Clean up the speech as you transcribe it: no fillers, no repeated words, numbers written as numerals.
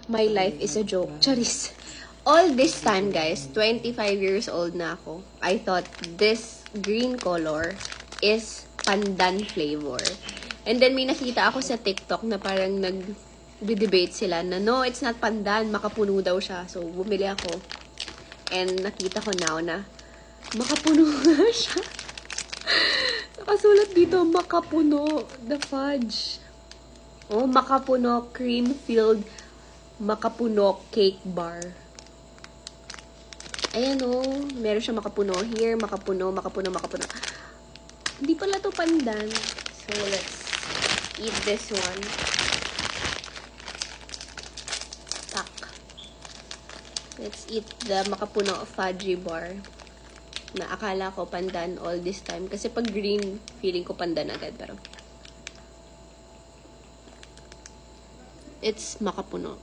My life is a joke. Charis. All this time, guys, 25 years old na ako, I thought this green color is pandan flavor. And then may nakita ako sa TikTok na parang nag-debate sila na no, it's not pandan, makapuno daw siya. So, bumili ako. And nakita ko now na makapuno nga siya. Nakasulat dito, makapuno. The fudge. Oh, makapuno cream-filled makapuno cake bar. Ayan oh, meron siya makapuno here, makapuno. Hindi pala to pandan. So, let's eat this one. Tak. Let's eat the makapuno fudgy bar. Na akala ko pandan all this time. Kasi pag green, feeling ko pandan agad. Pero, it's makapuno.